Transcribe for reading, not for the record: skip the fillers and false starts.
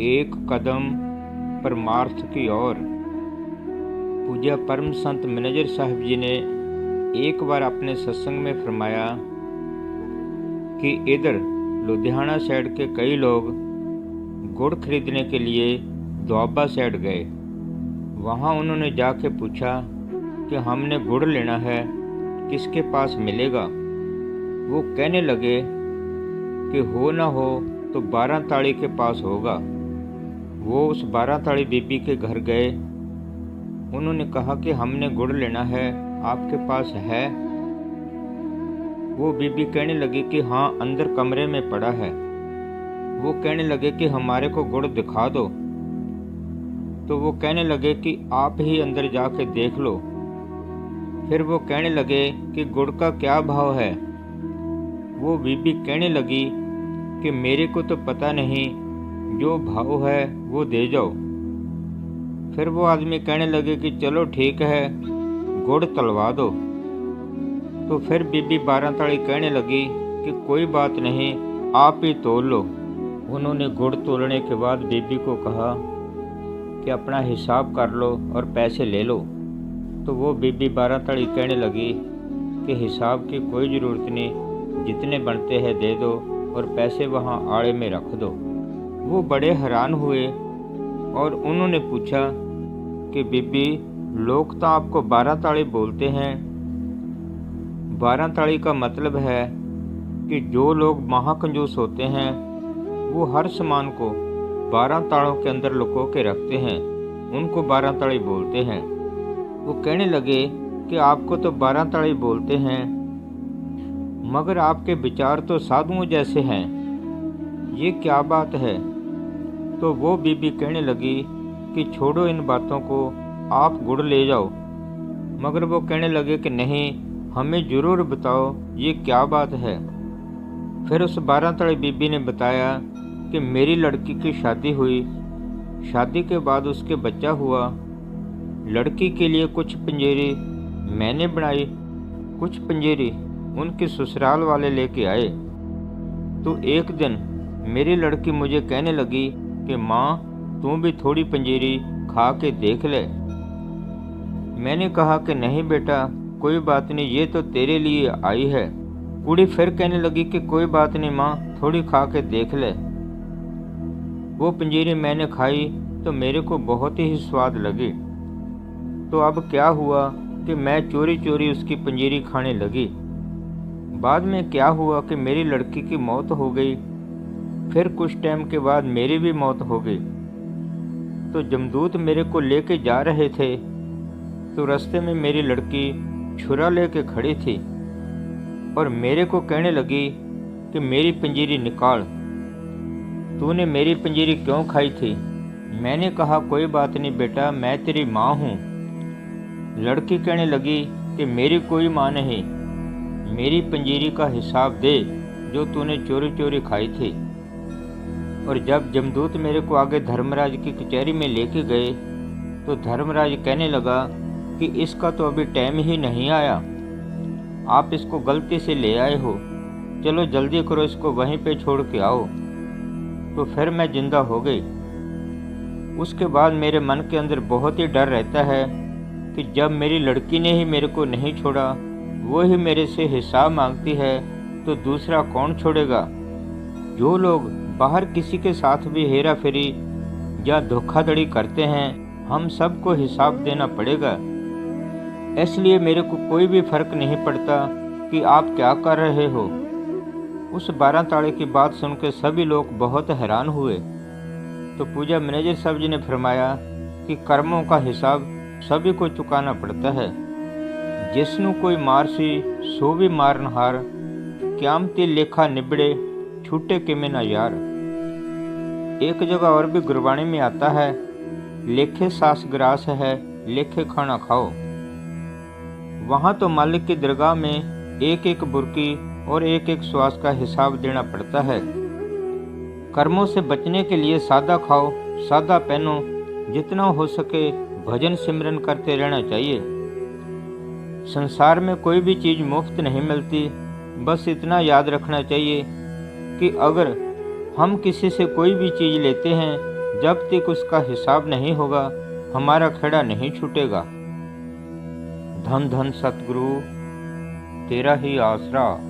एक कदम परमार्थ की ओर। पूज्य परम संत मैनेजर साहब जी ने एक बार अपने सत्संग में फरमाया कि इधर लुधियाना साइड के कई लोग गुड़ खरीदने के लिए दोआबा साइड गए। वहाँ उन्होंने जाके पूछा कि हमने गुड़ लेना है, किसके पास मिलेगा। वो कहने लगे कि हो ना हो तो 12 ताड़ी के पास होगा। वो उस 12 ताड़ी बीबी के घर गए। उन्होंने कहा कि हमने गुड़ लेना है, आपके पास है। वो बीबी कहने लगी कि हाँ, अंदर कमरे में पड़ा है। वो कहने लगे कि हमारे को गुड़ दिखा दो। तो वो कहने लगे कि आप ही अंदर जाके देख लो। फिर वो कहने लगे कि गुड़ का क्या भाव है। वो बीबी कहने लगी कि मेरे को तो पता नहीं, जो भाव है वो दे जाओ। फिर वो आदमी कहने लगे कि चलो ठीक है, गुड़ तलवा दो। तो फिर बीबी 12 ताड़ी कहने लगी कि कोई बात नहीं, आप ही तोल लो। उन्होंने गुड़ तोलने के बाद बीबी को कहा कि अपना हिसाब कर लो और पैसे ले लो। तो वो बीबी 12 ताड़ी कहने लगी कि हिसाब की कोई ज़रूरत नहीं, जितने बनते हैं दे दो और पैसे वहाँ आड़े में रख दो। वो बड़े हैरान हुए और उन्होंने पूछा कि बीबी, लोग तो आपको 12 ताड़ी बोलते हैं। 12 ताड़ी का मतलब है कि जो लोग महाकंजूस होते हैं वो हर सामान को 12 ताड़ों के अंदर लुको के रखते हैं, उनको 12 ताड़ी बोलते हैं। वो कहने लगे कि आपको तो 12 ताड़ी बोलते हैं, मगर आपके विचार तो साधुओं जैसे हैं, ये क्या बात है। तो वो बीबी कहने लगी कि छोड़ो इन बातों को, आप गुड़ ले जाओ। मगर वो कहने लगे कि नहीं, हमें ज़रूर बताओ ये क्या बात है। फिर उस 12 ताड़ी बीबी ने बताया कि मेरी लड़की की शादी हुई, शादी के बाद उसके बच्चा हुआ। लड़की के लिए कुछ पंजेरी मैंने बनाई, कुछ पंजेरी उनके ससुराल वाले लेके आए। तो एक दिन मेरी लड़की मुझे कहने लगी कि माँ, तू भी थोड़ी पंजेरी खा के देख ले। मैंने कहा कि नहीं बेटा, कोई बात नहीं, ये तो तेरे लिए आई है। कुड़ी फिर कहने लगी कि कोई बात नहीं माँ, थोड़ी खा के देख ले। वो पंजीरी मैंने खाई तो मेरे को बहुत ही स्वाद लगी। तो अब क्या हुआ कि मैं चोरी चोरी उसकी पंजीरी खाने लगी। बाद में क्या हुआ कि मेरी लड़की की मौत हो गई। फिर कुछ टाइम के बाद मेरी भी मौत हो गई। तो जमदूत मेरे को लेके जा रहे थे, तो रास्ते में मेरी लड़की छुरा लेके खड़ी थी और मेरे को कहने लगी कि मेरी पंजीरी निकाल, तूने मेरी पंजीरी क्यों खाई थी। मैंने कहा कोई बात नहीं बेटा, मैं तेरी माँ हूँ। लड़की कहने लगी कि मेरी कोई माँ नहीं, मेरी पंजीरी का हिसाब दे जो तूने चोरी चोरी खाई थी। और जब जमदूत मेरे को आगे धर्मराज की कचहरी में लेके गए तो धर्मराज कहने लगा कि इसका तो अभी टाइम ही नहीं आया, आप इसको गलती से ले आए हो, चलो जल्दी करो, इसको वहीं पे छोड़ के आओ। तो फिर मैं जिंदा हो गई। उसके बाद मेरे मन के अंदर बहुत ही डर रहता है कि जब मेरी लड़की ने ही मेरे को नहीं छोड़ा, वो ही मेरे से हिसाब मांगती है, तो दूसरा कौन छोड़ेगा। जो लोग बाहर किसी के साथ भी हेरा फेरी या धोखाधड़ी करते हैं, हम सबको हिसाब देना पड़ेगा। इसलिए मेरे को कोई भी फर्क नहीं पड़ता कि आप क्या कर रहे हो। उस 12 ताड़े की बात सुनकर सभी लोग बहुत हैरान हुए। तो पूज्य मैनेजर साहब जी ने फरमाया कि कर्मों का हिसाब सभी को चुकाना पड़ता है। जिसनु कोई मारसी सो भी मारनहार, क्यामती लेखा निबड़े छूटे के में ना यार। एक जगह और भी गुरबाणी में आता है, लेखे सास ग्रास है, लेखे खाना खाओ। वहाँ तो मालिक की दरगाह में एक एक बुरकी और एक एक श्वास का हिसाब देना पड़ता है। कर्मों से बचने के लिए सादा खाओ, सादा पहनो, जितना हो सके भजन सिमरन करते रहना चाहिए। संसार में कोई भी चीज़ मुफ्त नहीं मिलती। बस इतना याद रखना चाहिए कि अगर हम किसी से कोई भी चीज़ लेते हैं जब तक उसका हिसाब नहीं होगा हमारा खेड़ा नहीं छूटेगा। धन धन सतगुरु, तेरा ही आसरा।